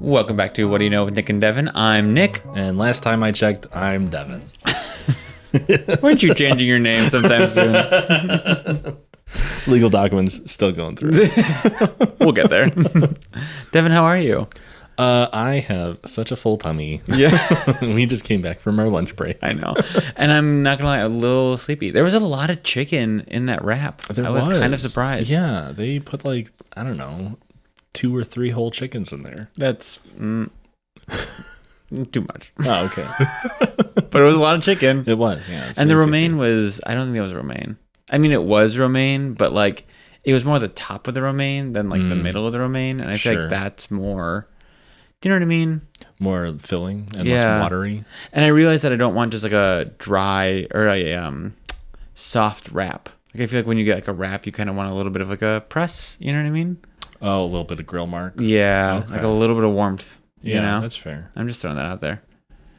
Welcome back to What Do You Know with Nick and Devin. I'm Nick. And last time I checked, I'm Devin. Weren't you changing your name sometime soon? Legal documents still going through. We'll get there. Devin, how are you? I have such a full tummy. Yeah. We just came back from our lunch break. I know. And I'm not going to lie, a little sleepy. There was a lot of chicken in that wrap. I was kind of surprised. Yeah, they put like, I don't know, 2 or 3 whole chickens in there. That's too much. Oh, okay. But it was a lot of chicken. It was, yeah. And the romaine was, I don't think it was romaine. I mean, it was romaine, but like it was more the top of the romaine than like the middle of the romaine. And I feel like that's more, do you know what I mean? More filling and less watery. And I realized that I don't want just like a dry or a soft wrap. Like I feel like when you get like a wrap, you kind of want a little bit of like a press. You know what I mean? Oh, a little bit of grill mark. Yeah, okay. Like a little bit of warmth. Yeah, you know? That's fair. I'm just throwing that out there.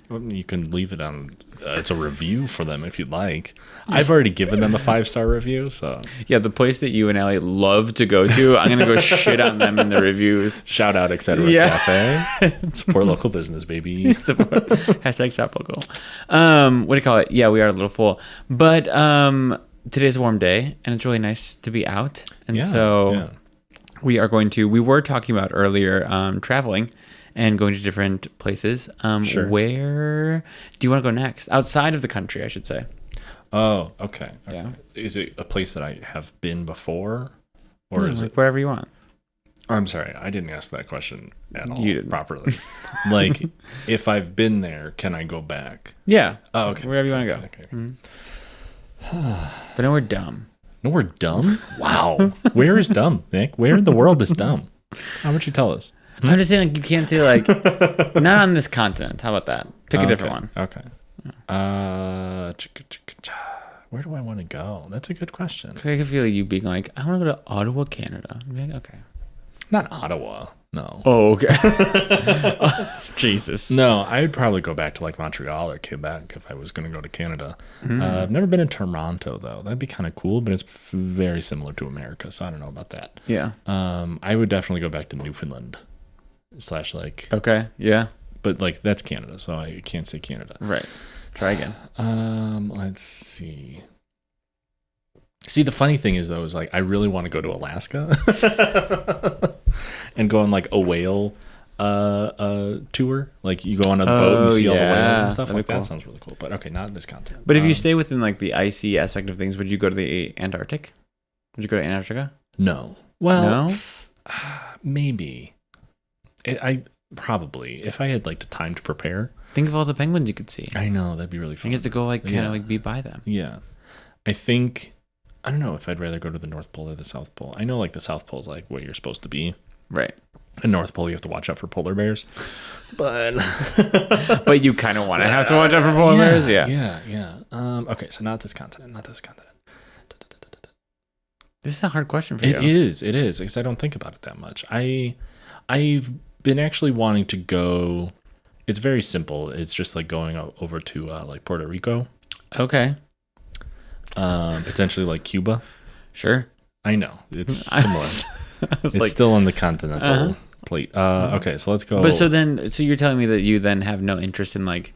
Well, you can leave it on. It's a review for them if you'd like. I've already given them a 5-star review, so yeah, the place that you and Ellie love to go to, I'm gonna go shit on them in the reviews. Shout out, etc. Cafe. Support local business, baby. Hashtag shop local. What do you call it? Yeah, we are a little full, but today's a warm day, and it's really nice to be out, and we are going to. We were talking about earlier traveling. And going to different places. Sure. Where do you want to go next? Outside of the country, I should say. Oh, okay. Yeah. Is it a place that I have been before? Or is like it wherever you want? Oh, I'm sorry. I didn't ask that question at all you didn't. Properly. Like, if I've been there, can I go back? Yeah. Oh, okay. Wherever you want to go. Okay. Mm-hmm. But no, we're dumb. No, we're dumb? Wow. Where is dumb, Nick? Where in the world is dumb? How about you tell us? I'm just saying, like, you can't say, like, not on this continent. How about that? Pick a different one. Okay. Where do I want to go? That's a good question. Because I can feel you being like, I want to go to Ottawa, Canada. I'm like, okay. Not Ottawa. No. Oh, okay. Jesus. No, I would probably go back to, like, Montreal or Quebec if I was going to go to Canada. I've never been in Toronto, though. That'd be kind of cool, but it's very similar to America, so I don't know about that. Yeah. I would definitely go back to Newfoundland. / like okay, yeah, but like that's Canada, so I can't say Canada. Right. Try again. Let's see. The funny thing is though, is like I really want to go to Alaska and go on like a whale tour. Like you go on a boat and you see all the whales and stuff. Like that sounds really cool. But okay, not in this continent. But if you stay within like the icy aspect of things, would you go to the Antarctic? Would you go to Antarctica? No. Well, no? Maybe. I probably, if I had like the time to prepare. Think of all the penguins you could see. I know, that'd be really fun. You get to go like kind of like be by them. Yeah. I don't know if I'd rather go to the North Pole or the South Pole. I know like the South Pole is like where you're supposed to be. Right. And North Pole you have to watch out for polar bears. But but you kind of want to have to watch out for polar bears? Yeah. Okay, so not this continent. This is a hard question for you. It is, because I don't think about it that much. I've been actually wanting to go. It's very simple. It's just like going over to like Puerto Rico. Okay. Potentially like Cuba. Sure. I know it's similar. It's like, still on the continental plate. Okay, so let's go. But so you're telling me that you then have no interest in like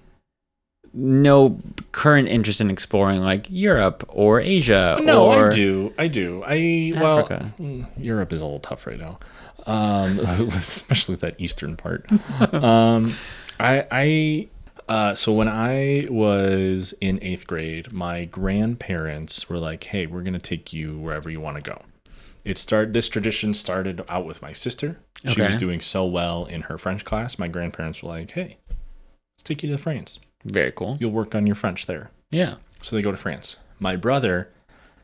no current interest in exploring like Europe or Asia? No, or I do. Africa. Well, Europe is a little tough right now. Especially that eastern part. So when I was in 8th grade, my grandparents were like, "Hey, we're gonna take you wherever you want to go." This tradition started out with my sister. She was doing so well in her French class. My grandparents were like, "Hey, let's take you to France. Very cool. You'll work on your French there." Yeah. So they go to France. My brother,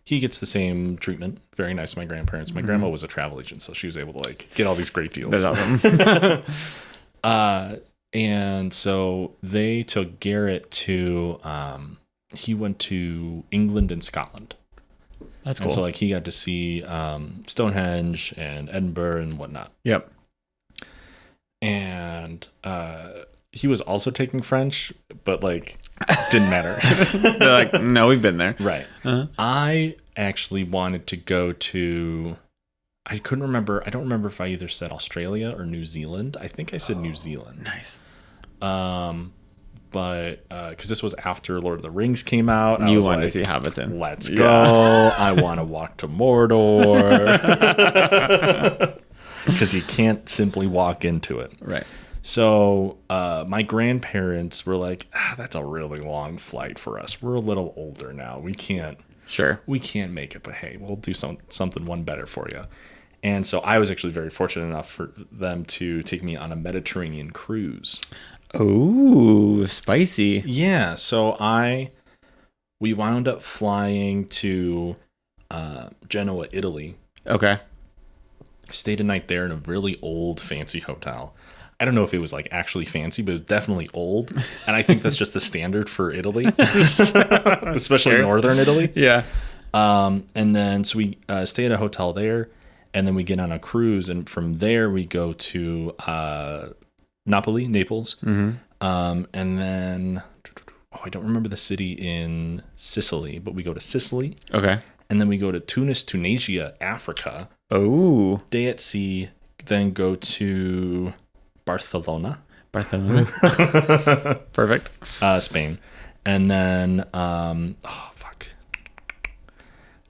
he gets the same treatment. Very nice, my grandparents. My grandma was a travel agent, so she was able to like get all these great deals. That's awesome. And so they took Garrett to, he went to England and Scotland. That's cool. And so like he got to see Stonehenge and Edinburgh and whatnot. Yep. And he was also taking French, but like didn't matter. They're like, no, we've been there. Right. Uh-huh. I actually wanted to go to I couldn't remember. I don't remember if I either said Australia or New Zealand. I think I said New Zealand. Nice. But because this was after Lord of the Rings came out, You wanted to see Hobbiton. Let's go! I want to walk to Mordor because you can't simply walk into it. Right. So my grandparents were like, "That's a really long flight for us. We're a little older now. We can't make it. But hey, we'll do something one better for you." And so I was actually very fortunate enough for them to take me on a Mediterranean cruise. Oh, spicy. Yeah. So we wound up flying to Genoa, Italy. Okay. Stayed a night there in a really old, fancy hotel. I don't know if it was like actually fancy, but it was definitely old. And I think that's just the standard for Italy, especially northern Italy. Yeah. And then so we stay at a hotel there. And then we get on a cruise, and from there we go to Naples. Mm-hmm. And then, I don't remember the city in Sicily, but we go to Sicily. Okay. And then we go to Tunis, Tunisia, Africa. Oh. Day at sea, then go to Barcelona. Perfect. Spain. And then,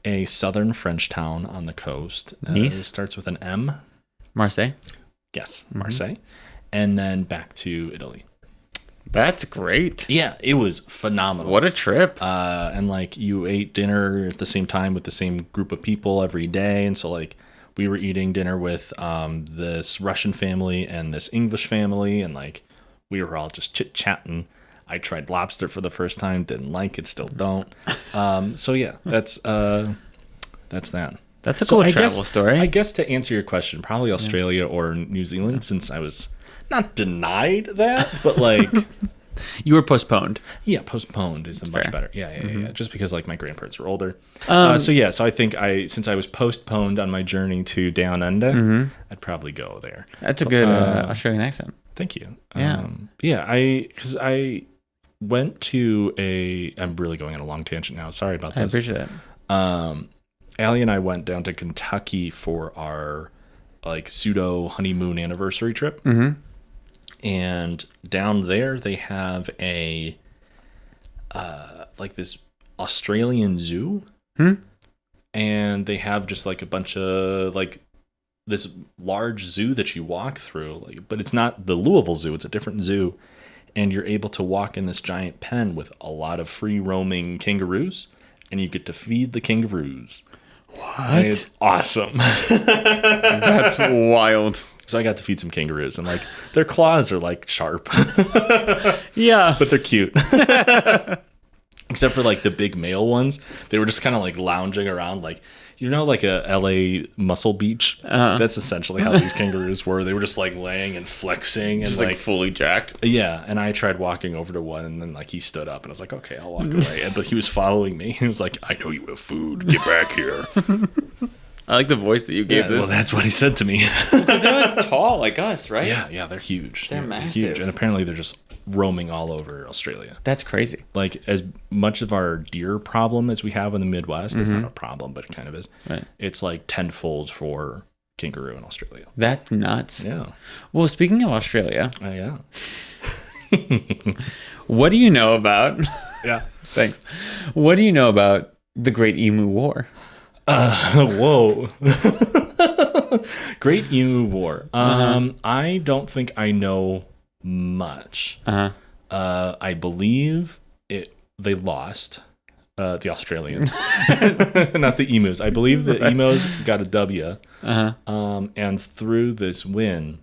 a southern French town on the coast. Nice. It starts with an M. Marseille? Yes, Marseille. And then back to Italy. That's great. Yeah, it was phenomenal. What a trip. And like you ate dinner at the same time with the same group of people every day. And so like we were eating dinner with this Russian family and this English family. And like we were all just chit-chatting. I tried lobster for the first time, didn't like it, still don't. So yeah, that's that. That's a cool travel story. I guess to answer your question, probably Australia or New Zealand, since I was not denied that, but like you were postponed. Yeah, postponed is much better. Yeah. Just because like my grandparents were older. So I think since I was postponed on my journey to Down Under, I'd probably go there. That's a good Australian accent. Thank you. Yeah. Because I went to I'm really going on a long tangent now. Sorry about this. I appreciate it. Allie and I went down to Kentucky for our like pseudo honeymoon anniversary trip. Mm-hmm. And down there they have a like this Australian zoo. And they have just like a bunch of like this large zoo that you walk through, like, but it's not the Louisville Zoo, it's a different zoo. And you're able to walk in this giant pen with a lot of free roaming kangaroos, and you get to feed the kangaroos. What? And it's awesome. That's wild. So I got to feed some kangaroos, and like their claws are like sharp. Yeah. But they're cute. Except for like the big male ones, they were just kind of like lounging around, like, you know, like a LA Muscle Beach. That's essentially how these kangaroos were. They were just like laying and flexing and just like fully jacked. Yeah, and I tried walking over to one, and then like he stood up, and I was like, okay, I'll walk away. But he was following me. He was like, I know you have food. Get back here. I like the voice that you gave this. Well, that's what he said to me. Because they're like tall like us, right? Yeah, they're huge. They're massive. Huge, and apparently they're just roaming all over Australia. That's crazy. Like as much of our deer problem as we have in the Midwest, it's not a problem, but it kind of is. Right. It's like tenfold for kangaroo in Australia. That's nuts. Yeah. Well, speaking of Australia, yeah. What do you know about? Yeah. Thanks. What do you know about the Great Emu War? Whoa. Great Emu War. I don't think I know much. I believe they lost, the Australians, not the emus. I believe the emus got a W. And through this win,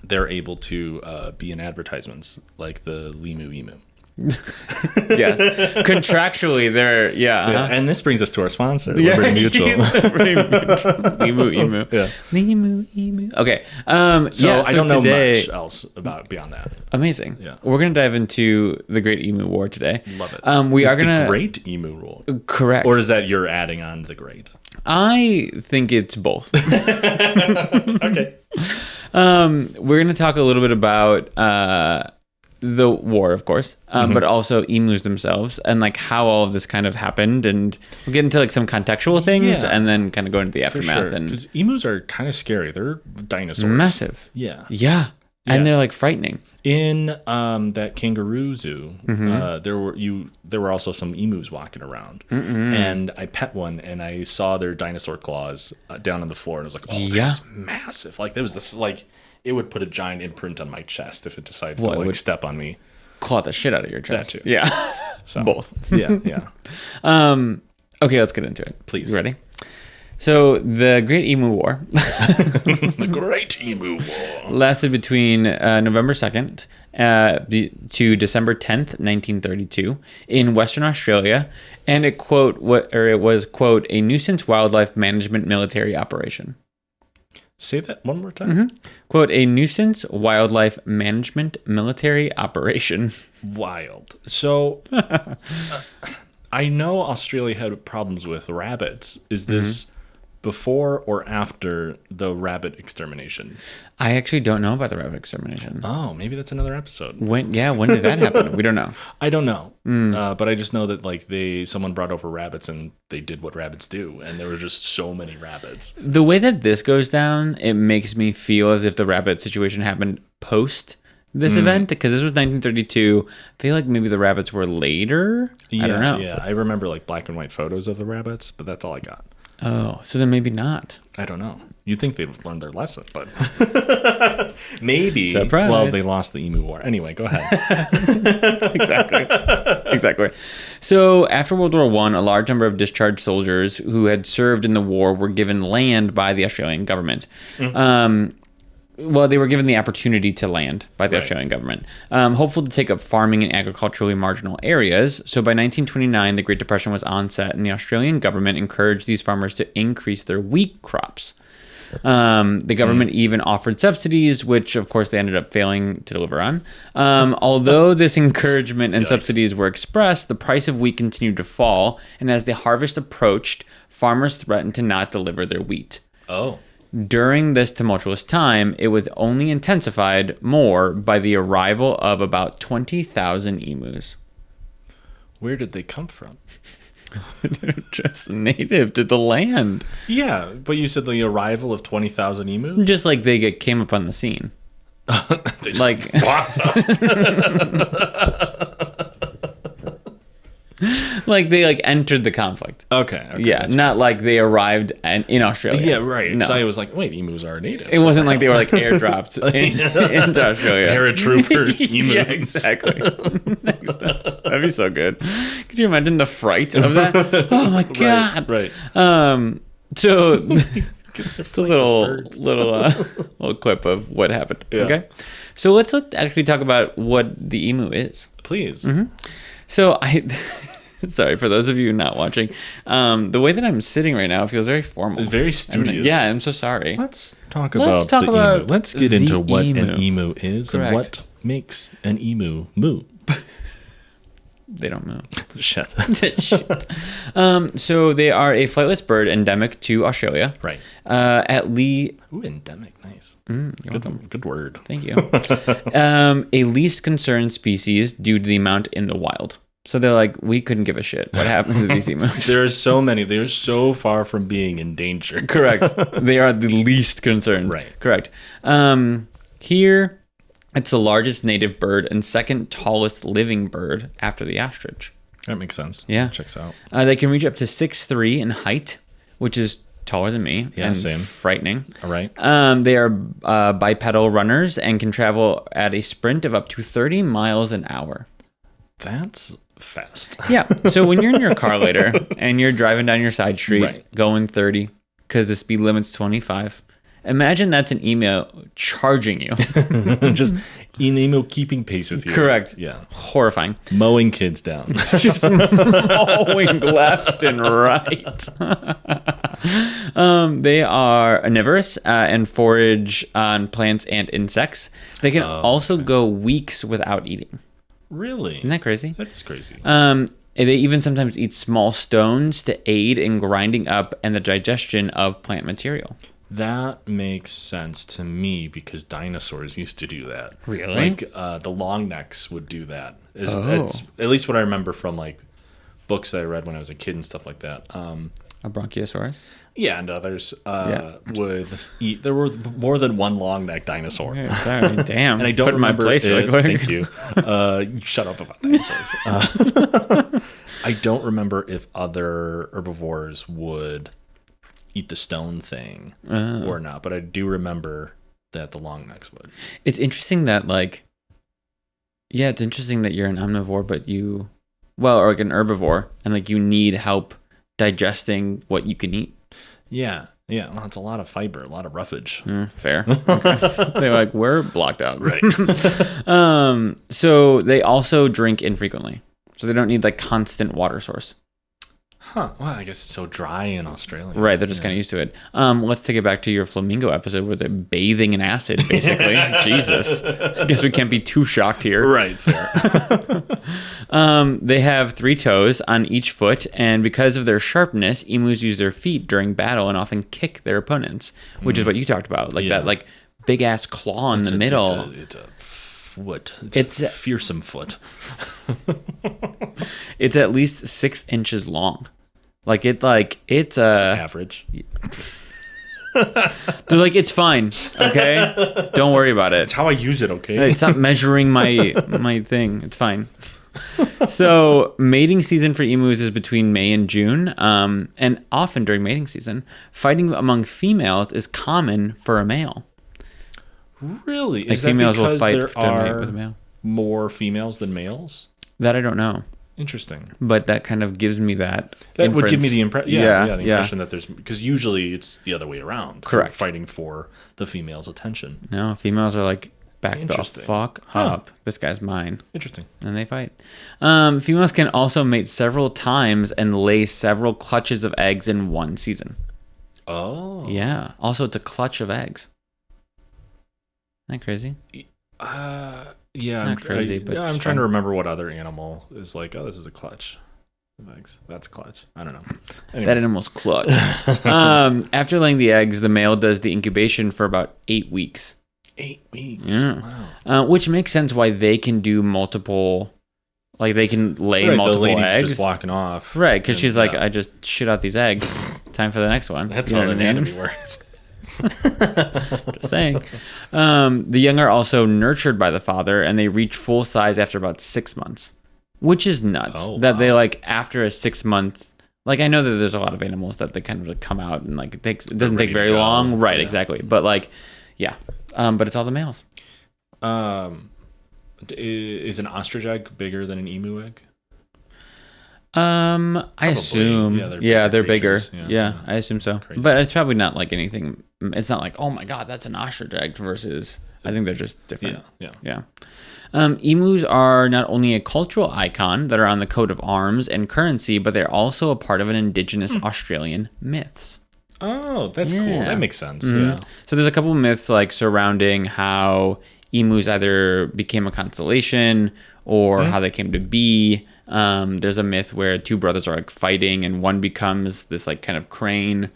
they're able to be in advertisements like the Limu Emu. Yes, contractually they're and this brings us to our sponsor, Liberty Mutual. Limu Emu. Yeah. Limu Emu. Okay. So I don't know much else about beyond that. Amazing. Yeah. We're gonna dive into the Great Emu War today. Love it. We are gonna the Great Emu War. Correct. Or is that you're adding on the great? I think it's both. Okay. We're gonna talk a little bit about the war, of course, but also emus themselves, and like how all of this kind of happened, and we'll get into like some contextual things, and then kind of go into the aftermath. Sure. And because emus are kind of scary, they're dinosaurs, massive. Yeah. And they're like frightening. In that kangaroo zoo, there were also some emus walking around, and I pet one, and I saw their dinosaur claws down on the floor, and I was like, "Oh, that's massive!" Like there was this like it would put a giant imprint on my chest if it decided to like step on me. Claw the shit out of your chest. That too. Yeah. So both. Yeah. Okay, let's get into it. Please. You ready? So the Great Emu War the Great Emu War lasted between November 2nd to December 10th, 1932 in Western Australia, and it was quote a nuisance wildlife management military operation. Say that one more time. Quote a nuisance wildlife management military operation. Wild. So I know Australia had problems with rabbits. Is this before or after the rabbit extermination? I actually don't know about the rabbit extermination. Oh, maybe that's another episode. When did that happen? We don't know. I don't know. But I just know that like someone brought over rabbits and they did what rabbits do, and there were just so many rabbits. The way that this goes down, it makes me feel as if the rabbit situation happened post this event, because this was 1932. I feel like maybe the rabbits were later. I don't know. Yeah, I remember like black and white photos of the rabbits, but that's all I got. Oh, so then maybe not. I don't know. You'd think they've learned their lesson, but maybe. Surprise. Well, they lost the Emu War. Anyway, go ahead. Exactly. So after World War I, a large number of discharged soldiers who had served in the war were given land by the Australian government. Well, they were given the opportunity to land by the Australian government, hopeful to take up farming in agriculturally marginal areas. So by 1929, the Great Depression was onset, and the Australian government encouraged these farmers to increase their wheat crops. The government even offered subsidies, which of course they ended up failing to deliver on. Although this encouragement and subsidies were expressed, the price of wheat continued to fall, and as the harvest approached, farmers threatened to not deliver their wheat. Oh. During this tumultuous time, it was only intensified more by the arrival of about 20,000 emus. Where did they come from? They're just native to the land. Yeah, but you said the arrival of 20,000 emu? Just like they came up on the scene. They just walked up. Like they entered the conflict. Okay. Yeah, not like they arrived in Australia. Yeah, right. No. So I was like, wait, emus are native. It wasn't like they were airdropped into Australia. Paratrooper emus. Yeah, exactly. That'd be so good. Could you imagine the fright of that? Oh my god. Right. So it's a little clip of what happened. Yeah. Okay. So let's actually talk about what the emu is. Please. So sorry for those of you not watching. The way that I'm sitting right now feels very formal, very studious. Yeah, I'm so sorry. Let's talk about the emu. Let's get into what an emu is. Correct. And what makes an emu moo. They don't move. Shit. So they are a flightless bird endemic to Australia. Right. Ooh, endemic. Nice. Good word. Thank you. A least concerned species due to the amount in the wild. So they're like, we couldn't give a shit what happens to these emus. There are so many. They're so far from being endangered. Correct. They are the least concerned. Right. Correct. Here, it's the largest native bird and second tallest living bird after the ostrich. That makes sense. Yeah. Checks out. They can reach up to 6'3" in height, which is taller than me. Yeah, and same. Frightening. All right. They are bipedal runners and can travel at a sprint of up to 30 miles an hour. That's fast. Yeah. So when you're in your car later and you're driving down your side street going 30 because the speed limit's 25, imagine that's an emu charging you. Just an emu keeping pace with you. Correct. Yeah. Horrifying. Mowing kids down. Just mowing left and right. They are omnivorous and forage on plants and insects. They can also go weeks without eating. Really? Isn't that crazy? That is crazy. They even sometimes eat small stones to aid in grinding up and the digestion of plant material. That makes sense to me because dinosaurs used to do that. Really? Like the long necks would do that. It's at least what I remember from like books that I read when I was a kid and stuff like that. A bronchiosaurus? Yeah, and others would eat. There were more than one long neck dinosaur. Yeah, sorry. Damn. And I don't remember. My place really quick. Thank you. Shut up about dinosaurs. I don't remember if other herbivores would eat the stone thing or not, but I do remember that the long necks would. It's interesting that it's interesting that you're an omnivore, but or like an herbivore, and like you need help digesting what you can eat. Yeah. Well, it's a lot of fiber, a lot of roughage. Fair. Okay. They're like, we're blocked out. Right. So they also drink infrequently, so they don't need like constant water source. Huh. Well, I guess it's so dry in Australia. Right, they're just kind of used to it. Let's take it back to your flamingo episode where they're bathing in acid, basically. Jesus. I guess we can't be too shocked here. Right, fair. They have 3 toes on each foot, and because of their sharpness, emus use their feet during battle and often kick their opponents, which is what you talked about. Like that like big-ass claw in the middle. It's a foot. It's a fearsome foot. It's at least 6 inches long. It's average. They're like, it's fine, okay? Don't worry about it. It's how I use it, okay? It's not measuring my thing. It's fine. So mating season for emus is between May and June, and often during mating season, fighting among females is common for a male. Really? Like is that females will because fight there to mate are with a male? more females than males? That I don't know. Interesting. But that kind of gives me that would give me the impression. The impression yeah. that there's, because usually it's the other way around. Correct. They're fighting for the female's attention. No, females are like, back the fuck up. This guy's mine. Interesting. And they fight. Females can also mate several times and lay several clutches of eggs in one season. Oh. Yeah. Also, it's a clutch of eggs. Isn't that crazy? Yeah, not crazy, but I'm trying to remember what other animal is like, oh, this is a clutch of eggs. That's clutch. I don't know. Anyway. That animal's clutch. After laying the eggs, the male does the incubation for about 8 weeks. 8 weeks. Yeah. Wow. Which makes sense why they can do multiple, like they can lay multiple the lady's eggs. Just walking off. Right, because she's like, I just shit out these eggs. Time for the next one. That's how the anatomy works. Just saying. The young are also nurtured by the father, and they reach full size after about 6 months, which is nuts. They like after a 6 month. Like I know that there's a lot of animals that they kind of like come out and like it doesn't take very long. Right, yeah. Exactly. But like, yeah. But it's all the males. Is an ostrich egg bigger than an emu egg? I assume. They're bigger. Yeah, I assume so. Crazy. But it's probably not like anything. It's not like, oh my god, that's an ostrich egg versus. I think they're just different. Yeah. Emus are not only a cultural icon that are on the coat of arms and currency, but they're also a part of an indigenous Australian myths. Oh, that's cool. That makes sense. Mm-hmm. Yeah. So there's a couple of myths like surrounding how emus either became a constellation or how they came to be. There's a myth where 2 brothers are like fighting and one becomes this like kind of crane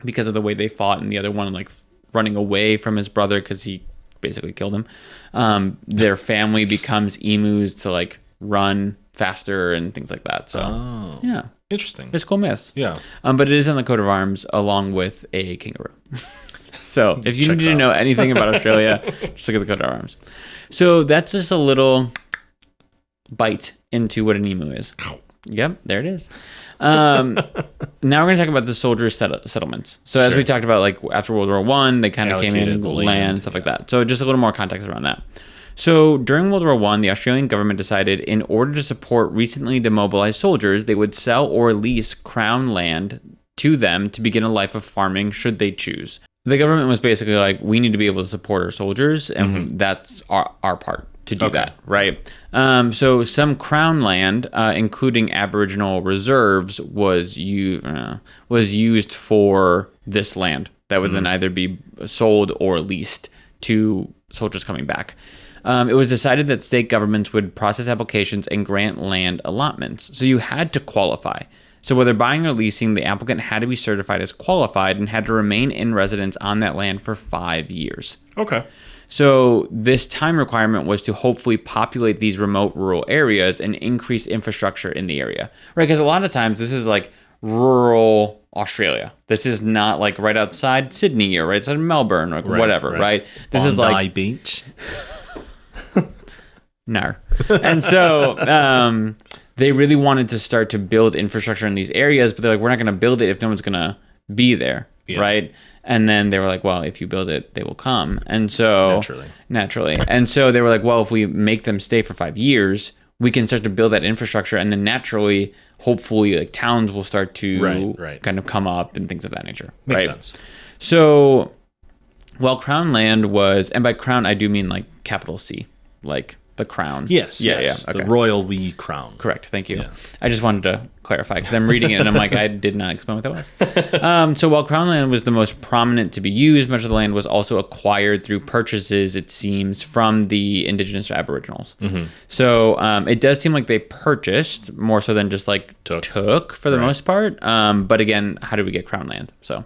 because of the way they fought, and the other one like running away from his brother because he basically killed him. Their family becomes emus to like run faster and things like that. So yeah. Interesting. It's cool myths. Yeah. But it is on the coat of arms along with a kangaroo. So if you need to know anything about Australia, just look at the coat of arms. So that's just a little bite into what an emu is. Yep, there it is. Now we're going to talk about the soldiers' settlements. So as we talked about, like after World War I, they kind of came in, land, stuff like that. So just a little more context around that. So during World War I, the Australian government decided in order to support recently demobilized soldiers, they would sell or lease Crown land to them to begin a life of farming should they choose. The government was basically like, we need to be able to support our soldiers, and that's our part to do that, right? So some Crown land, including Aboriginal reserves, was used for this land that would then either be sold or leased to soldiers coming back. It was decided that state governments would process applications and grant land allotments. So you had to qualify. So whether buying or leasing, the applicant had to be certified as qualified and had to remain in residence on that land for 5 years. Okay. So this time requirement was to hopefully populate these remote rural areas and increase infrastructure in the area, right? Because a lot of times this is like rural Australia. This is not like right outside Sydney or right outside Melbourne or whatever, right? This is like Beach. No. And so they really wanted to start to build infrastructure in these areas, but they're like, we're not going to build it if no one's going to be there, right? And then they were like, well, if you build it, they will come. And so naturally. And so they were like, well, if we make them stay for 5 years, we can start to build that infrastructure, and then naturally, hopefully, like towns will start to kind of come up and things of that nature. Makes sense. So while Crown land was, and by Crown I do mean like capital C, like the crown. Yes. Okay. The royal wee crown. Correct. Thank you. Yeah. I just wanted to clarify because I'm reading it and I'm like, I did not explain what that was. So while Crown land was the most prominent to be used, much of the land was also acquired through purchases, it seems, from the indigenous Aboriginals. Mm-hmm. So it does seem like they purchased more so than just like took for the most part. But again, how did we get Crown land? So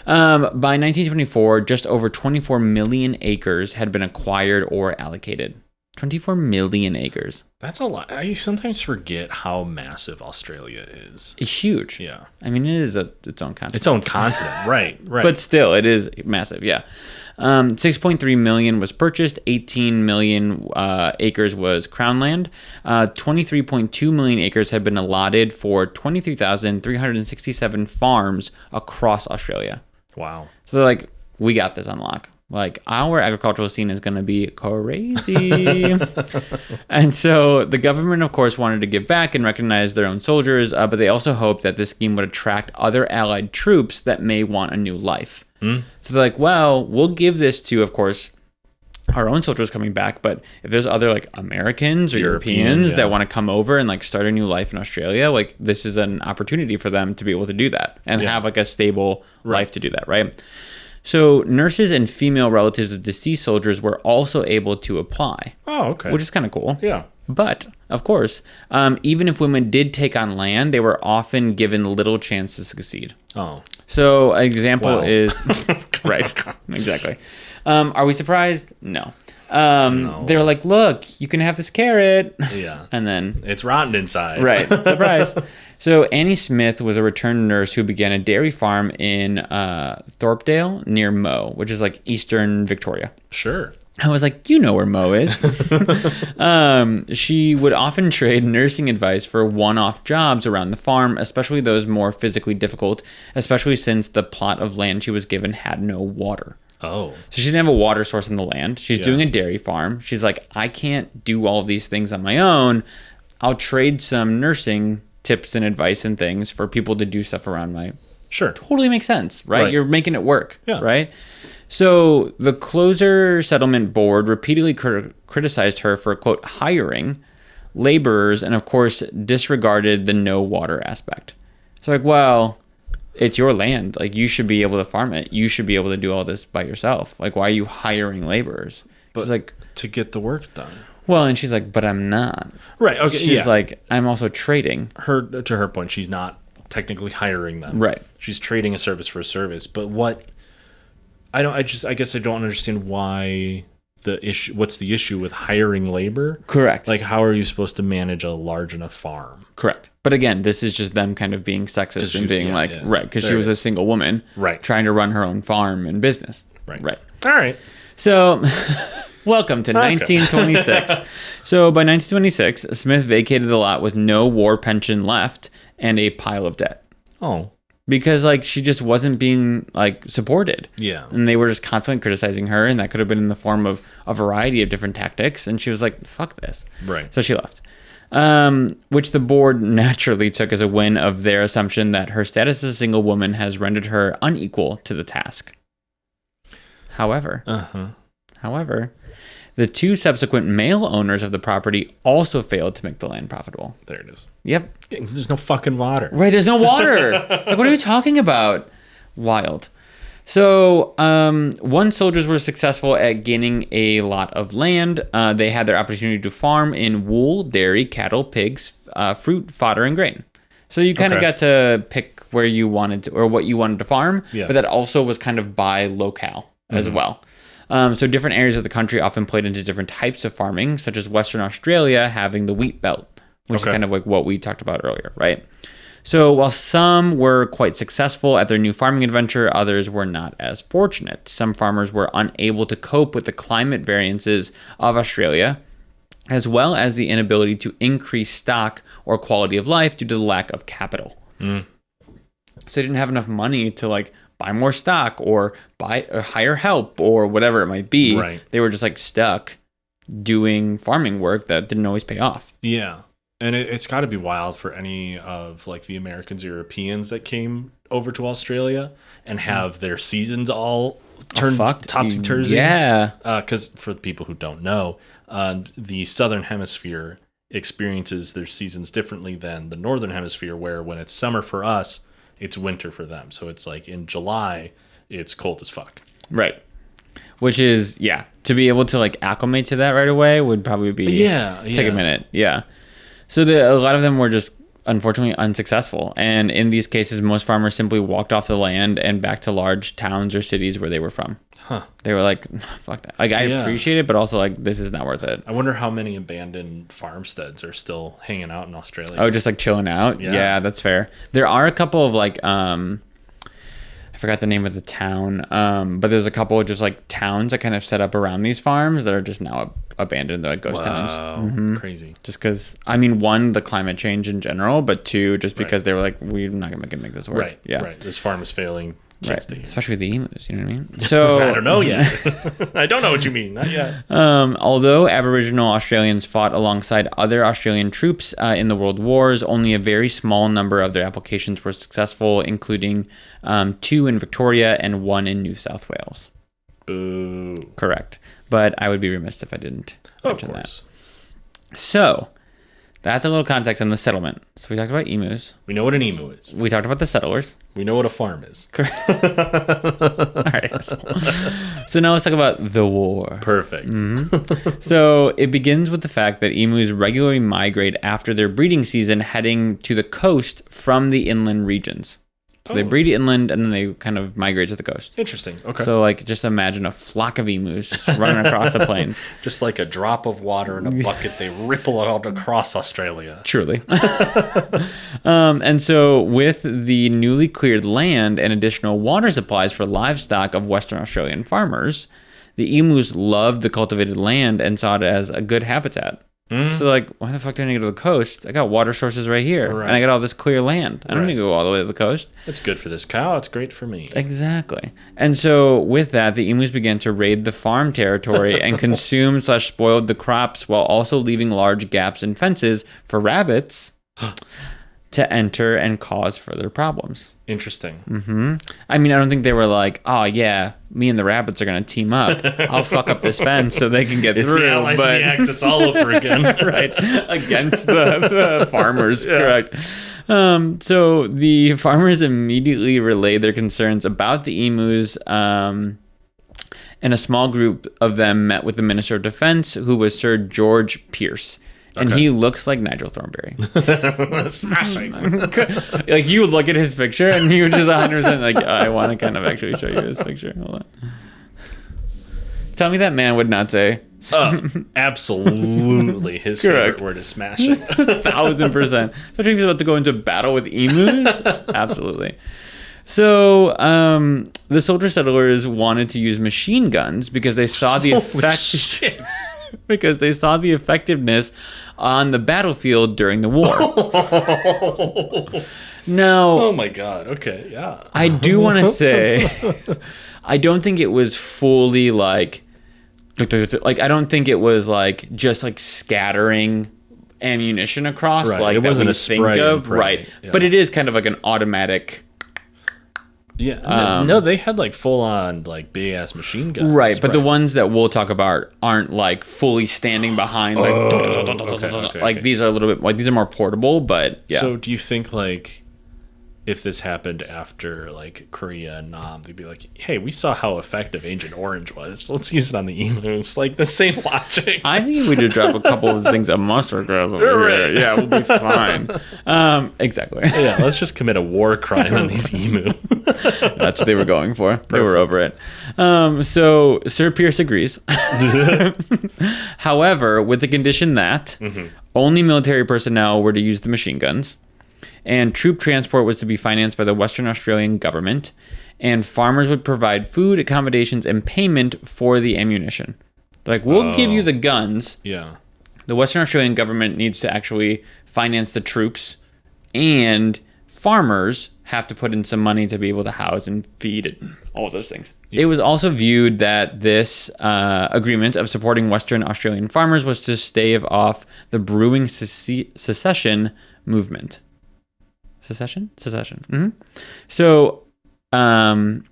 by 1924, just over 24 million acres had been acquired or allocated. 24 million acres. That's a lot. I sometimes forget how massive Australia is. It's huge. Yeah. I mean, it is its own continent. Its own continent, right. But still, it is massive, yeah. 6.3 million was purchased. 18 million acres was Crown land. 23.2 million acres had been allotted for 23,367 farms across Australia. Wow. So they're like, we got this on lock. Like, our agricultural scene is going to be crazy. And so the government, of course, wanted to give back and recognize their own soldiers, but they also hoped that this scheme would attract other allied troops that may want a new life. So they're like, well, we'll give this to, of course, our own soldiers coming back, but if there's other like Americans or Europeans that want to come over and like start a new life in Australia, like this is an opportunity for them to be able to do that and have like a stable life to do that, right? So nurses and female relatives of deceased soldiers were also able to apply. Oh, okay. Which is kind of cool. Yeah. But, of course, even if women did take on land, they were often given little chance to succeed. Oh. So an example is... right. Exactly. Are we surprised? No. No. They were like, look, you can have this carrot. Yeah. And then... it's rotten inside. Right. Surprise. So Annie Smith was a returned nurse who began a dairy farm in Thorpedale near Moe, which is like eastern Victoria. Sure. I was like, you know where Moe is. She would often trade nursing advice for one-off jobs around the farm, especially those more physically difficult, especially since the plot of land she was given had no water. Oh. So she didn't have a water source in the land. She's doing a dairy farm. She's like, I can't do all of these things on my own. I'll trade some nursing tips and advice and things for people to do stuff around my... Sure. Totally makes sense, right? You're making it work, right? So the Closer Settlement Board repeatedly criticized her for, quote, hiring laborers and, of course, disregarded the no water aspect. So like, well, it's your land. Like, you should be able to farm it. You should be able to do all this by yourself. Like, why are you hiring laborers? But she's like... to get the work done. Well, and she's like, but I'm not. Right. Okay. She's like, I'm also trading. To her point, she's not technically hiring them. Right. She's trading a service for a service. But what I guess I don't understand why the issue. What's the issue with hiring labor? Correct. Like, how are you supposed to manage a large enough farm? Correct. But again, this is just them kind of being sexist and being right, because she was a single woman, trying to run her own farm and business. Right. All right. So. Welcome to 1926. So by 1926, Smith vacated the lot with no war pension left and a pile of debt. Oh. Because like she just wasn't being like supported. Yeah. And they were just constantly criticizing her, and that could have been in the form of a variety of different tactics, and she was like, fuck this. Right. So she left. Which the board naturally took as a win of their assumption that her status as a single woman has rendered her unequal to the task. However, the two subsequent male owners of the property also failed to make the land profitable. There it is. Yep. There's no fucking water. Right, there's no water. Like, what are you talking about? Wild. So, once soldiers were successful at gaining a lot of land, they had their opportunity to farm in wool, dairy, cattle, pigs, fruit, fodder, and grain. So you kind of got to pick where you wanted to, or what you wanted to farm, but that also was kind of by locale as well. So different areas of the country often played into different types of farming, such as Western Australia having the wheat belt, which is kind of like what we talked about earlier, right? So while some were quite successful at their new farming adventure, others were not as fortunate. Some farmers were unable to cope with the climate variances of Australia, as well as the inability to increase stock or quality of life due to the lack of capital. So they didn't have enough money to like buy more stock or buy or hire help or whatever it might be. Right. They were just like stuck doing farming work that didn't always pay off. Yeah. And it's got to be wild for any of like the Americans or Europeans that came over to Australia and have their seasons all turned topsy-turvy. Yeah. Because for the people who don't know, the Southern Hemisphere experiences their seasons differently than the Northern Hemisphere, where when it's summer for us, it's winter for them. So it's like in July, it's cold as fuck. Right. Which is, to be able to like acclimate to that right away would probably be take a minute. Yeah. So a lot of them were just unfortunately unsuccessful. And in these cases, most farmers simply walked off the land and back to large towns or cities where they were from. They were like, fuck that. Like, I appreciate it, but also like, this is not worth it. I wonder how many abandoned farmsteads are still hanging out in Australia. Oh, just like chilling out? Yeah, that's fair. There are a couple of like, I forgot the name of the town, but there's a couple of just like towns that kind of set up around these farms that are just now abandoned. They're like ghost towns. Crazy. Just because, I mean, one, the climate change in general, but two, just because they were like, we're not going to make this work. Right. Yeah. Right. This farm is failing. Especially the emus, you know what I mean? So I don't know yet. I don't know what you mean. Not yet. Although Aboriginal Australians fought alongside other Australian troops in the World Wars, only a very small number of their applications were successful, including 2 in Victoria and 1 in New South Wales. Boo. Correct. But I would be remiss if I didn't mention that. So that's a little context on the settlement. So we talked about emus. We know what an emu is. We talked about the settlers. We know what a farm is. Correct. All right. So now let's talk about the war. Perfect. So it begins with the fact that emus regularly migrate after their breeding season, heading to the coast from the inland regions. So they breed inland and then they kind of migrate to the coast. Interesting. Okay. So like just imagine a flock of emus just running across the plains. Just like a drop of water in a bucket, they ripple out across Australia. Truly. And so with the newly cleared land and additional water supplies for livestock of Western Australian farmers, the emus loved the cultivated land and saw it as a good habitat. So like, why the fuck do I need to go to the coast? I got water sources right here, and I got all this clear land. I don't need to go all the way to the coast. It's good for this cow. It's great for me. Exactly. And so with that, the emus began to raid the farm territory and consume/spoiled the crops while also leaving large gaps in fences for rabbits to enter and cause further problems. Interesting. I mean, I don't think they were like, oh yeah, me and the rabbits are gonna team up. I'll fuck up this fence so they can get through. The Allies and the Axis all over again, right? Against the farmers, correct? So the farmers immediately relayed their concerns about the emus. And a small group of them met with the Minister of Defense, who was Sir George Pierce. And he looks like Nigel Thornberry. Smashing. Like, you look at his picture and you just 100% like, I want to kind of actually show you his picture. Hold on. Tell me that man would not say. Absolutely. His favorite word is smashing. 1,000%. Especially if he's about to go into battle with emus. Absolutely. So the soldier settlers wanted to use machine guns because they saw the because they saw the effectiveness on the battlefield during the war. Now, oh my God. Okay, yeah. I do want to say, I don't think it was fully like I don't think it was like just like scattering ammunition across like it wasn't that we a think of, right? Yeah. But it is kind of like an automatic. Yeah, no, they had like full on like big ass machine guns, right? But the ones that we'll talk about aren't like fully standing behind, like like these are a little bit like these are more portable, but yeah. So do you think like if this happened after like Korea and Nam, they'd be like, hey, we saw how effective Agent Orange was. Let's use it on the emus. Like the same logic. I think we just drop a couple of things of mustard gas over here. Yeah, we'll be fine. Exactly. Yeah, let's just commit a war crime on these emu. That's what they were going for. They were over it. So Sir Pierce agrees. However, with the condition that only military personnel were to use the machine guns, and troop transport was to be financed by the Western Australian government, and farmers would provide food, accommodations, and payment for the ammunition. Like, we'll give you the guns. Yeah. The Western Australian government needs to actually finance the troops, and farmers have to put in some money to be able to house and feed and all of those things. Yeah. It was also viewed that this agreement of supporting Western Australian farmers was to stave off the brewing secession movement. Secession? Mm-hmm. So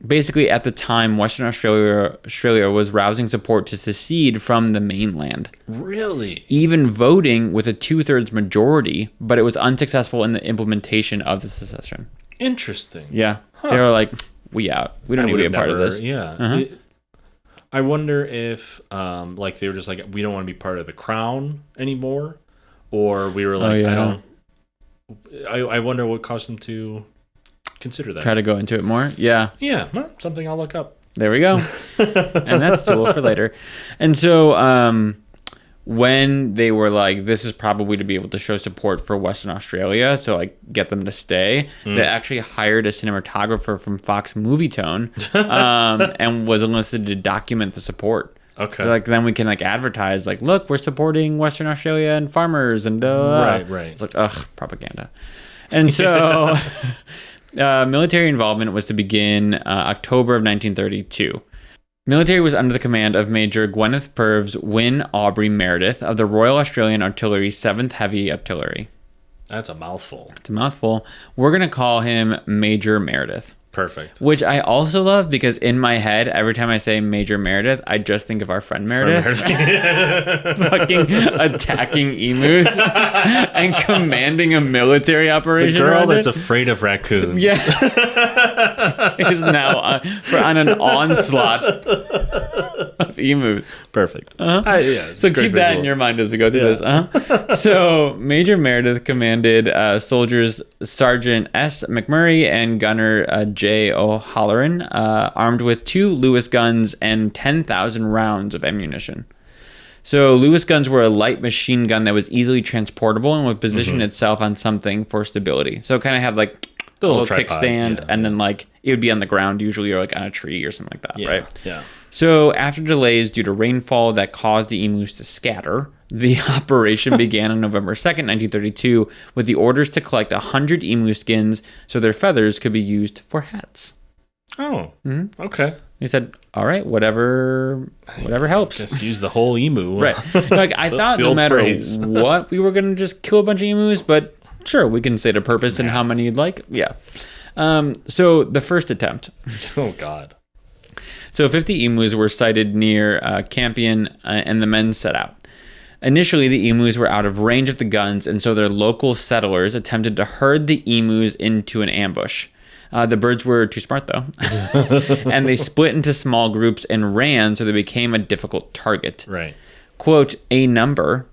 basically at the time, Western Australia was rousing support to secede from the mainland. Really? Even voting with a 2/3 majority, but it was unsuccessful in the implementation of the secession. Interesting. Yeah. They were like, we out. We don't need to be a part of this. Yeah. I wonder if like they were just like, we don't want to be part of the crown anymore. Or we were like, I wonder what caused them to consider that. Try to go into it more. Yeah. Yeah. Well, something I'll look up. There we go. And that's tool for later. And so when they were like, this is probably to be able to show support for Western Australia, so like get them to stay, they actually hired a cinematographer from Fox Movietone and was enlisted to document the support. Okay. Like then we can like advertise like, look, we're supporting Western Australia and farmers and right. It's like, ugh, propaganda. And so military involvement was to begin October of 1932. Military was under the command of Major Gwyneth Purves Wynne Aubrey Meredith of the Royal Australian Artillery 7th Heavy Artillery. That's a mouthful. It's a mouthful. We're going to call him Major Meredith. Perfect. Which I also love because in my head, every time I say Major Meredith, I just think of our friend Meredith. Fucking attacking emus and commanding a military operation. The girl that's afraid of raccoons. Yeah. Is now on an onslaught of emus. Perfect. So keep that in your mind as we go through this. So Major Meredith commanded soldiers Sergeant S. McMurray and Gunner J. O'Halloran, armed with 2 Lewis guns and 10,000 rounds of ammunition. So Lewis guns were a light machine gun that was easily transportable and would position itself on something for stability. So it kind of had like the little kickstand, and then like it would be on the ground usually, or like on a tree or something like that, right? Yeah. So after delays due to rainfall that caused the emus to scatter, the operation began on November 2nd, 1932, with the orders to collect 100 emu skins so their feathers could be used for hats. Oh, okay. He said, all right, whatever helps. Just use the whole emu. Right. Like I thought no matter what, we were going to just kill a bunch of emus, but sure, we can say the purpose and how many you'd like. Yeah. So the first attempt. Oh, God. So 50 emus were sighted near Campion, and the men set out. Initially, the emus were out of range of the guns, and so their local settlers attempted to herd the emus into an ambush. The birds were too smart, though, and they split into small groups and ran, so they became a difficult target. Right. Quote, a number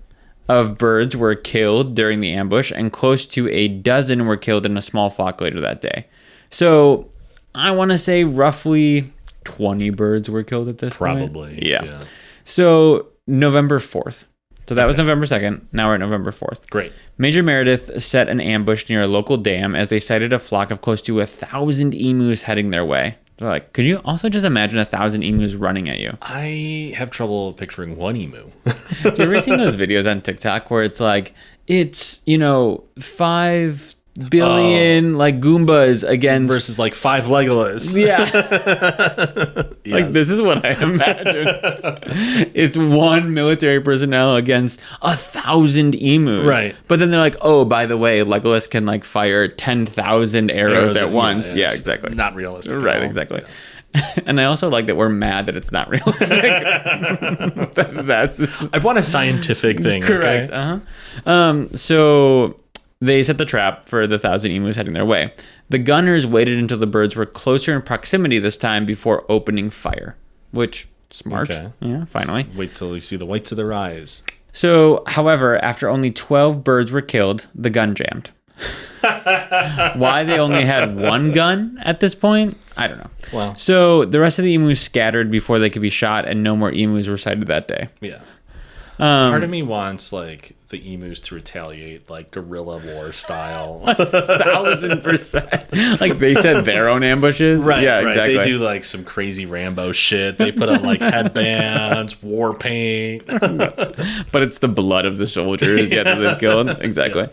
of birds were killed during the ambush, and close to a dozen were killed in a small flock later that day. So I want to say roughly 20 birds were killed at this point. Probably. Yeah. So November 4th. So that was November 2nd. Now we're at November 4th. Great. Major Meredith set an ambush near a local dam as they sighted a flock of close to 1,000 emus heading their way. They're like, could you also just imagine 1,000 emus running at you? I have trouble picturing one emu. Have you ever seen those videos on TikTok where it's like, it's, 5 billion like Goombas against versus like 5 Legolas. Yeah. Like this is what I imagine. It's 1 military personnel against 1,000 emus. Right. But then they're like, oh, by the way, Legolas can like fire 10,000 arrows at once. Yeah, exactly. Not realistic. Right, exactly. Yeah. And I also like that we're mad that it's not realistic. I want a scientific thing. Correct. Okay? So they set the trap for the 1,000 emus heading their way. The gunners waited until the birds were closer in proximity this time before opening fire, which, smart. Okay. Yeah, finally. Just wait till you see the whites of their eyes. So, however, after only 12 birds were killed, the gun jammed. Why they only had one gun at this point, I don't know. Wow. So the rest of the emus scattered before they could be shot, and no more emus were sighted that day. Yeah. Part of me wants like the emus to retaliate, like guerrilla war style. 1,000%. Like they set their own ambushes. Right. Yeah, right. exactly. They do like some crazy Rambo shit. They put on like headbands, war paint. But it's the blood of the soldiers that they've killed. Exactly.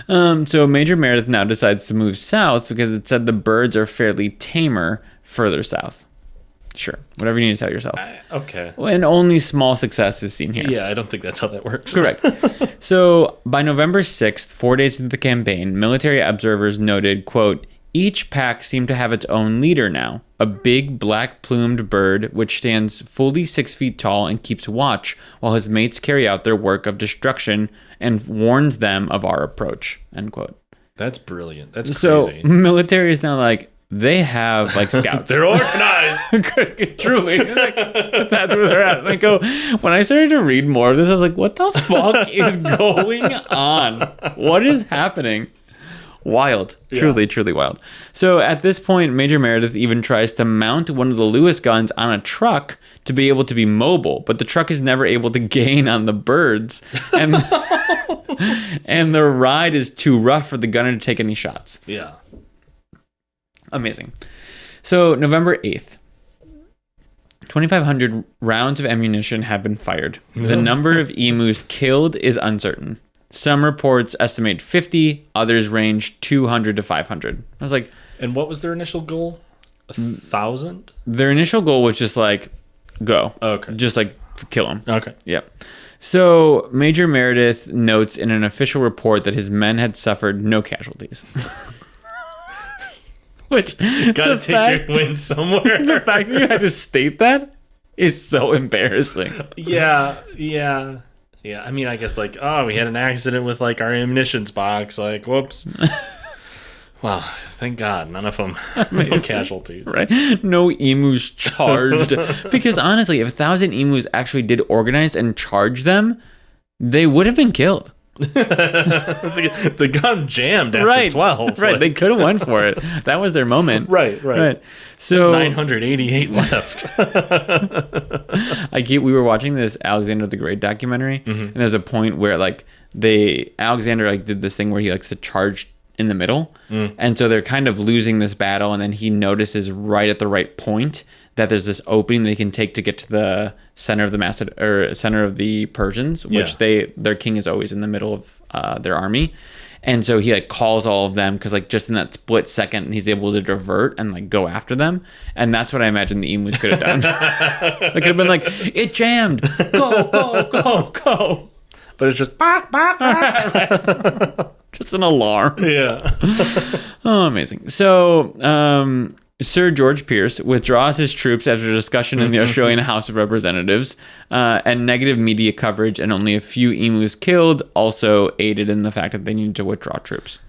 Yeah. So Major Meredith now decides to move south because it said the birds are fairly tamer further south. Sure. Whatever you need to tell yourself. Okay. And only small success is seen here. Yeah, I don't think that's how that works. Correct. So by November 6th, 4 days into the campaign, military observers noted, quote, each pack seemed to have its own leader now, a big black-plumed bird which stands fully 6 feet tall and keeps watch while his mates carry out their work of destruction and warns them of our approach, end quote. That's brilliant. That's crazy. So military is now like, they have like scouts. They're organized. Truly. Like, that's where they're at. Like, when I started to read more of this, I was like, what the fuck is going on? What is happening? Wild. Truly, truly wild. So at this point, Major Meredith even tries to mount one of the Lewis guns on a truck to be able to be mobile, but the truck is never able to gain on the birds. And, and the ride is too rough for the gunner to take any shots. Yeah. Amazing. So November 8th, 2,500 rounds of ammunition have been fired. The number of emus killed is uncertain. Some reports estimate 50, others range 200 to 500. I was like... And what was their initial goal? 1,000? Their initial goal was just like, go. Okay. Just like, kill them. Okay. Yep. So Major Meredith notes in an official report that his men had suffered no casualties. Which, gotta take your win somewhere. The fact that you had to state that is so embarrassing. Yeah. I mean, I guess like, oh, we had an accident with like our ammunitions box. Like, whoops. Wow, thank God, none of them. No casualties. Right? No emus charged. Because honestly, if 1,000 emus actually did organize and charge them, they would have been killed. The gun jammed after 12. Right, they could have went for it. That was their moment. Right. So there's 988 left. We were watching this Alexander the Great documentary, and there's a point where like Alexander like did this thing where he likes to charge in the middle, and so they're kind of losing this battle, and then he notices right at the right point that there's this opening they can take to get to the center of the center of the Persians, which their king is always in the middle of their army. And so he like calls all of them because like just in that split second he's able to divert and like go after them. And that's what I imagine the emus could have done. They could have been like, it jammed, go. But it's just bark. Right. Just an alarm. Yeah. Oh, amazing. So Sir George Pierce withdraws his troops after a discussion in the Australian House of Representatives, and negative media coverage and only a few emus killed also aided in the fact that they needed to withdraw troops.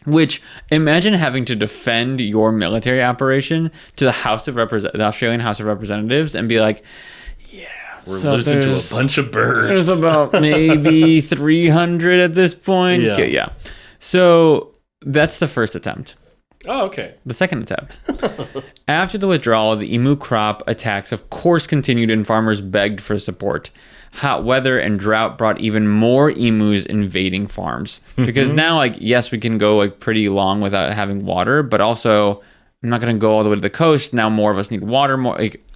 Which, imagine having to defend your military operation to the Australian House of Representatives and be like, we're losing to a bunch of birds. There's about maybe 300 at this point. Yeah. So that's the first attempt. Oh, okay. The second attempt. After the withdrawal, the emu crop attacks of course continued and farmers begged for support. Hot weather and drought brought even more emus invading farms. Because now, like, yes, we can go like pretty long without having water, but also I'm not going to go all the way to the coast. Now more of us need water.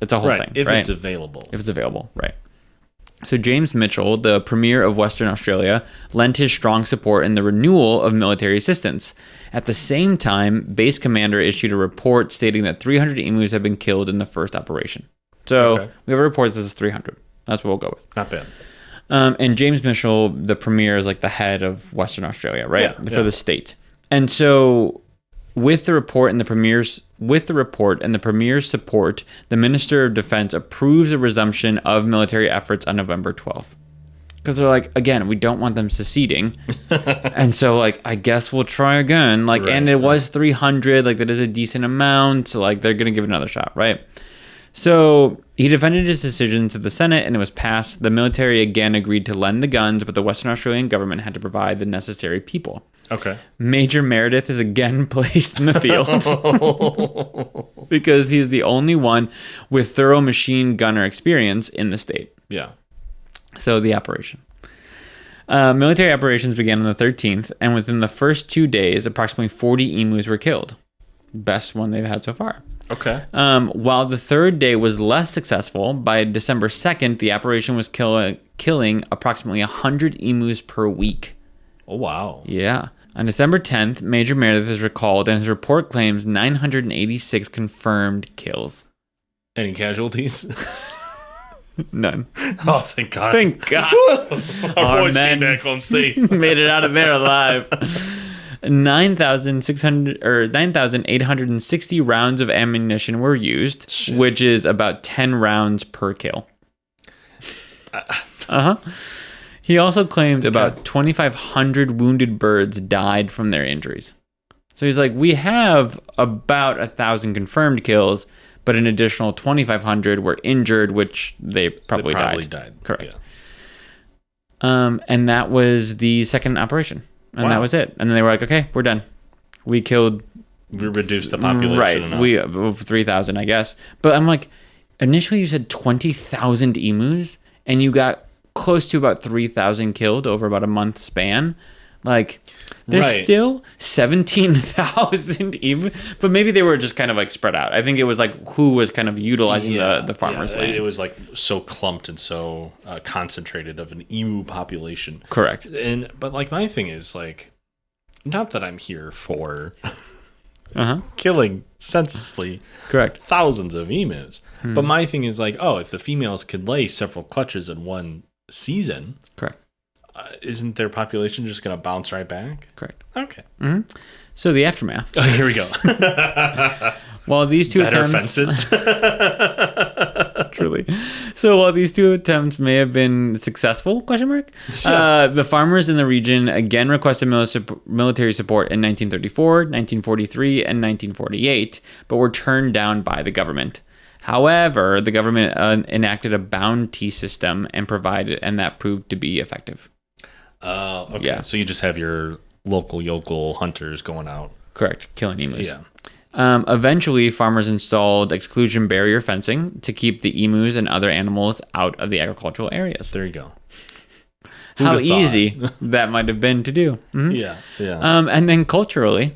It's a whole thing. If it's available. If it's available, right. So James Mitchell, the Premier of Western Australia, lent his strong support in the renewal of military assistance. At the same time, Base Commander issued a report stating that 300 emus had been killed in the first operation. So we have a report that says 300. That's what we'll go with. Not bad. And James Mitchell, the Premier, is like the head of Western Australia, right? For the state. And so with the report and the Premier's support, the Minister of Defense approves a resumption of military efforts on November 12th. because they're like, again, we don't want them seceding. And so, like, I guess we'll try again. Like, right, and it was 300. Like, that is a decent amount. So, like, they're going to give it another shot, right? So he defended his decision to the Senate, and it was passed. The military again agreed to lend the guns, but the Western Australian government had to provide the necessary people. Okay. Major Meredith is again placed in the field because he's the only one with thorough machine gunner experience in the state. Yeah. So the operation. Military operations began on the 13th, and within the first 2 days, approximately 40 emus were killed. Best one they've had so far. Okay. While the third day was less successful, by December 2nd, the operation was killing approximately 100 emus per week. Oh, wow. Yeah. On December 10th, Major Meredith is recalled, and his report claims 986 confirmed kills. Any casualties? None. Oh, thank God. Thank God. Our boys came back home safe. Made it out of there alive. 9,860 rounds of ammunition were used, which is about 10 rounds per kill. He also claimed about 2,500 wounded birds died from their injuries. So he's like, we have about 1,000 confirmed kills, but an additional 2,500 were injured, which they probably died. Correct. Yeah. And that was the second operation. And that was it. And then they were like, okay, we're done. We reduced the population. Right. Enough. We 3,000, I guess. But I'm like, initially you said 20,000 emus, and you got close to about 3,000 killed over about a month span. Like, there's still 17,000 emus, but maybe they were just kind of like spread out. I think it was like who was kind of utilizing the farmers' land. It was like so clumped and so concentrated of an emu population. Correct. But like my thing is like, not that I'm here for killing senselessly thousands of emus, but my thing is like, if the females could lay several clutches in one season, correct. Isn't their population just going to bounce right back? Correct. Okay. Mm-hmm. So the aftermath. Oh, here we go. While these two Better attempts... fences. Truly. So while these two attempts may have been successful, the farmers in the region again requested military support in 1934, 1943, and 1948, but were turned down by the government. However, the government enacted a bounty system and that proved to be effective. Okay. Yeah. So you just have your local yokel hunters going out. Correct. Killing emus. Yeah. Eventually, farmers installed exclusion barrier fencing to keep the emus and other animals out of the agricultural areas. There you go. How easy that might have been to do. Mm-hmm. Yeah. And then culturally,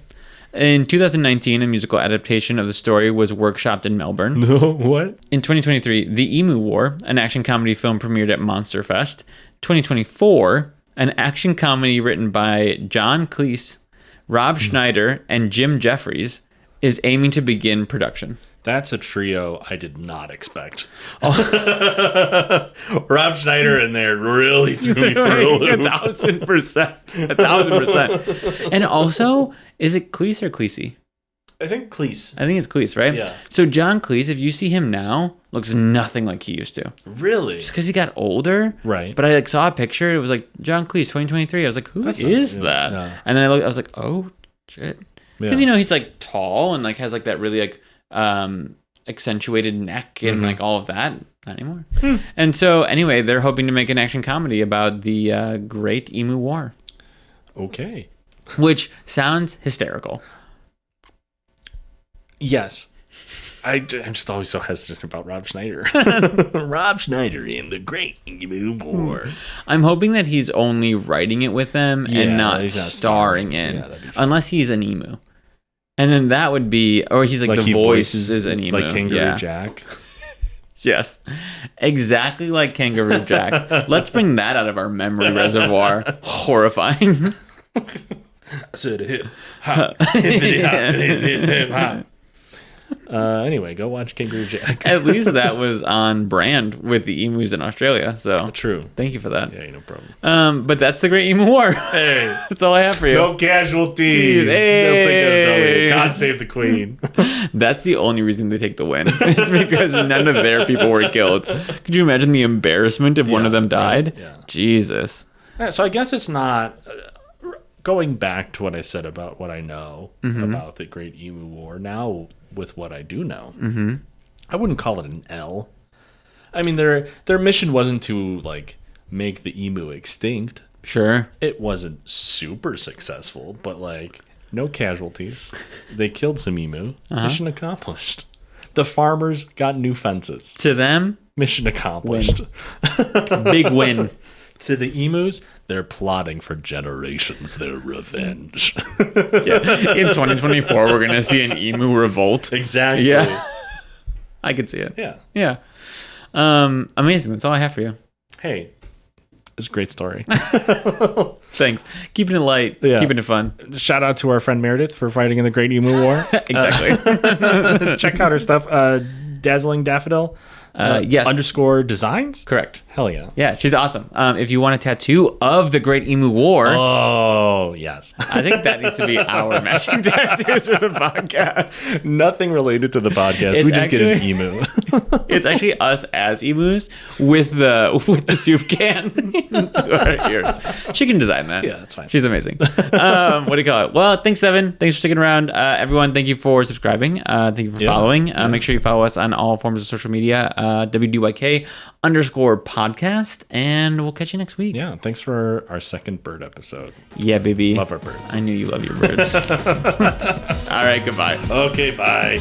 in 2019, a musical adaptation of the story was workshopped in Melbourne. No, what? In 2023, The Emu War, an action comedy film, premiered at Monster Fest. 2024, an action comedy written by John Cleese, Rob Schneider, and Jim Jeffries is aiming to begin production. That's a trio I did not expect. Rob Schneider in there really threw me for a loop. 1,000%. And also, is it Cleese or Cleese? I think Cleese. I think it's Cleese, right? Yeah. So John Cleese, if you see him now, looks nothing like he used to. Really? Just because he got older. Right. But I saw a picture. It was like John Cleese, 2023. I was like, who is that? Yeah. And then I was like, oh, shit. Because, he's like tall and like has like that really like accentuated neck and like all of that. Not anymore. And so anyway, they're hoping to make an action comedy about the Great Emu War. Okay. Which sounds hysterical. Yes. I'm just always so hesitant about Rob Schneider. Rob Schneider in the Great Emu War. I'm hoping that he's only writing it with them and not starring in. Yeah, unless he's an emu. And then that would be, or he's like the voice is an emu. Like Kangaroo Jack. Yes. Exactly like Kangaroo Jack. Let's bring that out of our memory reservoir. Horrifying. I said hip hop, hippity hop, hip hop. Anyway, go watch Kangaroo Jack. At least that was on brand with the emus in Australia. So True. Thank you for that. Yeah, no problem. But that's the Great Emu War. Hey, That's all I have for you. no casualties. They'll take a W. God save the Queen. That's the only reason they take the win. It's because none of their people were killed. Could you imagine the embarrassment if one of them died? Yeah. Jesus. So I guess it's not... going back to what I said about what I know about the Great Emu War, now with what I do know, I wouldn't call it an L. I mean, their mission wasn't to like make the emu extinct. Sure. It wasn't super successful, but like no casualties. They killed some emu. Mission accomplished. The farmers got new fences. To them, Mission accomplished. big win. To the emus, they're plotting for generations their revenge. Yeah. In 2024, we're going to see an emu revolt. Exactly. Yeah. I could see it. Yeah. Yeah. Amazing. That's all I have for you. Hey, it's a great story. Thanks. Keeping it light. Yeah. Keeping it fun. Shout out to our friend Meredith for fighting in the Great Emu War. Exactly. Check out her stuff. Dazzling Daffodil. Yes. _ designs. Correct. Hell yeah. Yeah, she's awesome. If you want a tattoo of the Great Emu War, Oh yes. I think that needs to be our matching tattoos for the podcast. Nothing related to the podcast. It's We just get an actually- emu. It's actually us as emus with the soup can to our ears. She can design that. Yeah, that's fine. She's amazing. What do you call it? Well, thanks, Evan. Thanks for sticking around. Everyone, thank you for subscribing. Thank you for following. Make sure you follow us on all forms of social media, WDYK _podcast, and we'll catch you next week. Yeah. Thanks for our second bird episode. Yeah, baby. Love our birds. I knew you love your birds. All right, goodbye. Okay. Bye.